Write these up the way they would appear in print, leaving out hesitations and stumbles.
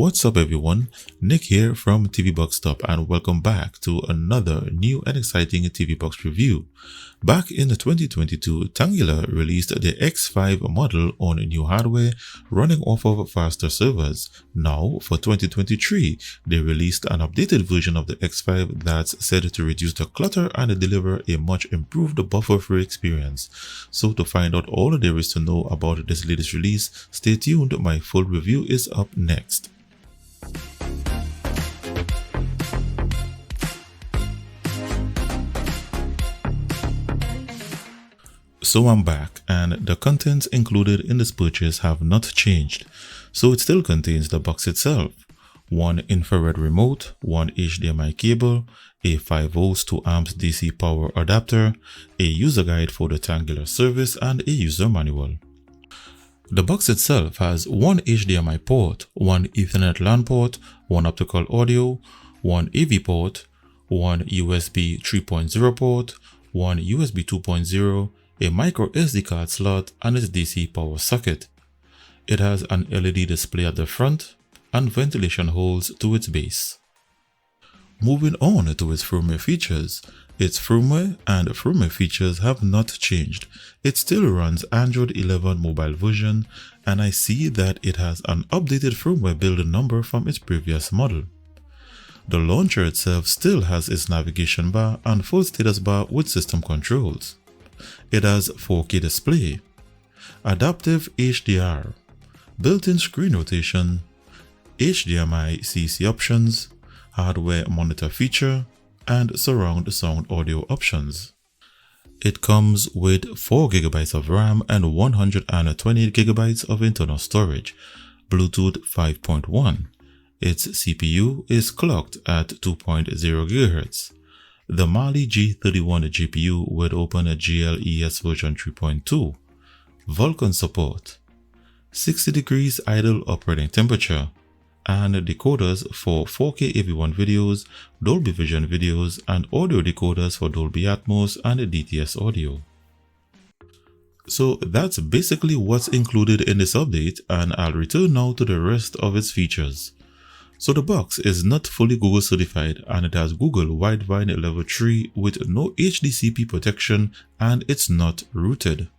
What's up everyone, Nick here from TV Box Top and welcome back to another new and exciting TV Box review. Back in 2022, Tanggula released the X5 model on new hardware running off of faster servers. Now for 2023, they released an updated version of the X5 that's said to reduce the clutter and deliver a much improved buffer-free experience. So to find out all there is to know about this latest release, stay tuned, my full review is up next. So I'm back, and the contents included in this purchase have not changed. So it still contains the box itself, one infrared remote, one HDMI cable, a 5V 2A DC power adapter, a user guide for the Tanggula service, and a user manual. The box itself has one HDMI port, one Ethernet LAN port, one optical audio, one AV port, one USB 3.0 port, one USB 2.0, a micro SD card slot, and its DC power socket. It has an LED display at the front and ventilation holes to its base. Moving on to its firmware features. Its firmware and firmware features have not changed. It still runs Android 11 mobile version, and I see that it has an updated firmware build number from its previous model. The launcher itself still has its navigation bar and full status bar with system controls. It has 4K display, adaptive HDR, built-in screen rotation, HDMI CC options, hardware monitor feature, and surround sound audio options. It comes with 4GB of RAM and 128GB of internal storage, Bluetooth 5.1. Its CPU is clocked at 2.0 GHz. The Mali G31 GPU with Open GL ES version 3.2, Vulkan support, 60 degrees idle operating temperature, and decoders for 4K AV1 videos, Dolby Vision videos, and audio decoders for Dolby Atmos and DTS audio. So that's basically what's included in this update, and I'll return now to the rest of its features. So the box is not fully Google certified, and it has Google Widevine level 3 with no HDCP protection, and it's not rooted.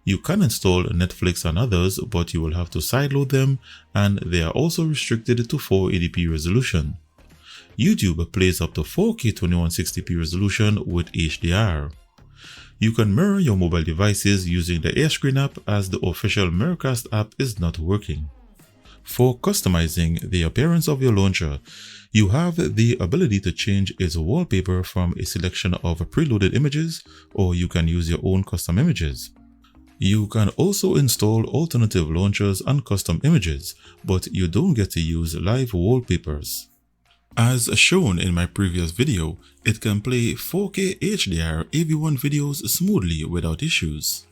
You can install Netflix and others, but you will have to sideload them, and they are also restricted to 480p resolution. YouTube plays up to 4K 2160p resolution with HDR. You can mirror your mobile devices using the AirScreen app, as the official Miracast app is not working. For customizing the appearance of your launcher, you have the ability to change its wallpaper from a selection of preloaded images, or you can use your own custom images. You can also install alternative launchers and custom images, but you don't get to use live wallpapers. As shown in my previous video, it can play 4K HDR AV1 videos smoothly without issues.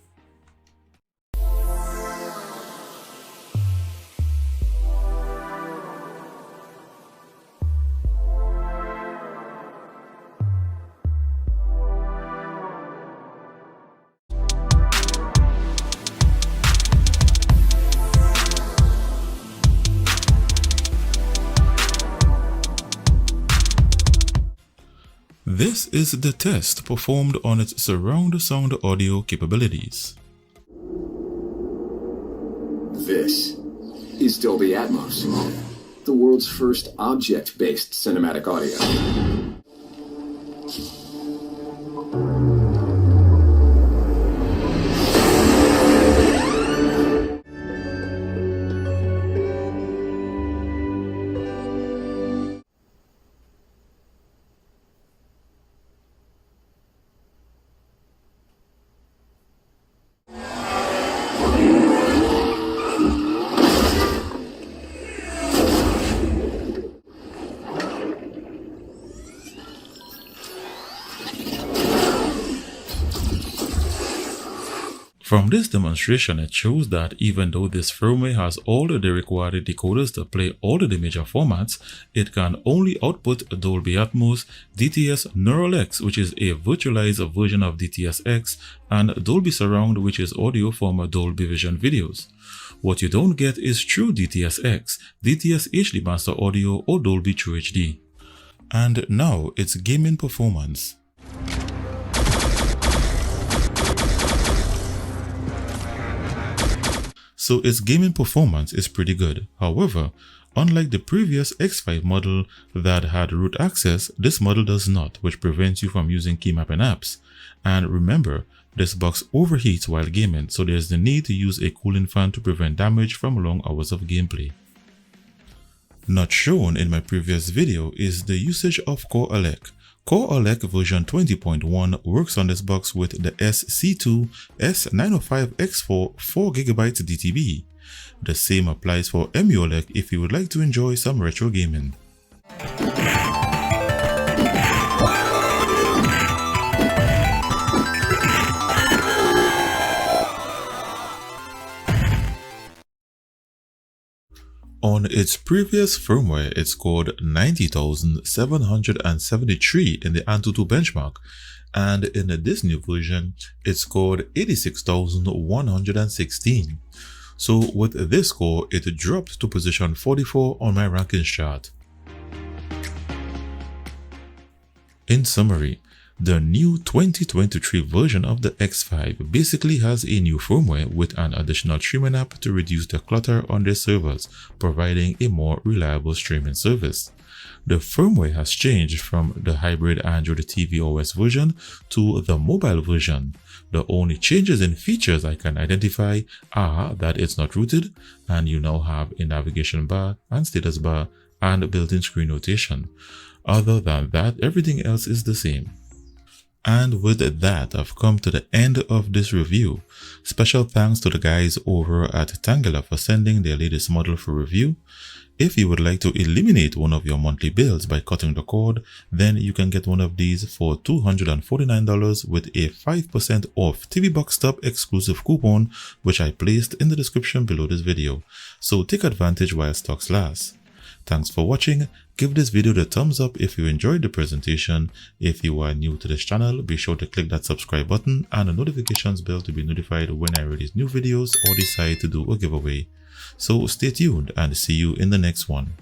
This is the test performed on its surround sound audio capabilities. This is Dolby Atmos, the world's first object-based cinematic audio. From this demonstration, it shows that even though this firmware has all the required decoders to play all the major formats, it can only output Dolby Atmos, DTS Neural X, which is a virtualized version of DTS X, and Dolby Surround, which is audio from Dolby Vision videos. What you don't get is true DTS-X, DTS HD Master Audio or Dolby True HD. And now it's gaming performance. So its gaming performance is pretty good. However, unlike the previous X5 model that had root access, this model does not, which prevents you from using Keymapping apps. And remember, this box overheats while gaming, so there's the need to use a cooling fan to prevent damage from long hours of gameplay. Not shown in my previous video is the usage of CoreELEC. CoreELEC version 20.1 works on this box with the SC2 S905X4 4GB DTB. The same applies for EmuELEC if you would like to enjoy some retro gaming. On its previous firmware, it scored 90,773 in the Antutu benchmark, and in this new version, it scored 86,116. So with this score, it dropped to position 44 on my rankings chart. In summary, the new 2023 version of the X5 basically has a new firmware with an additional streaming app to reduce the clutter on their servers, providing a more reliable streaming service. The firmware has changed from the hybrid Android TV OS version to the mobile version. The only changes in features I can identify are that it's not rooted, and you now have a navigation bar and status bar and built-in screen rotation. Other than that, everything else is the same. And with that, I've come to the end of this review. Special thanks to the guys over at Tanggula for sending their latest model for review. If you would like to eliminate one of your monthly bills by cutting the cord, then you can get one of these for $249 with a 5% off TV Box Stop exclusive coupon, which I placed in the description below this video. So take advantage while stocks last. Thanks for watching. Give this video the thumbs up if you enjoyed the presentation. If you are new to this channel, be sure to click that subscribe button and the notifications bell to be notified when I release new videos or decide to do a giveaway. So stay tuned and see you in the next one.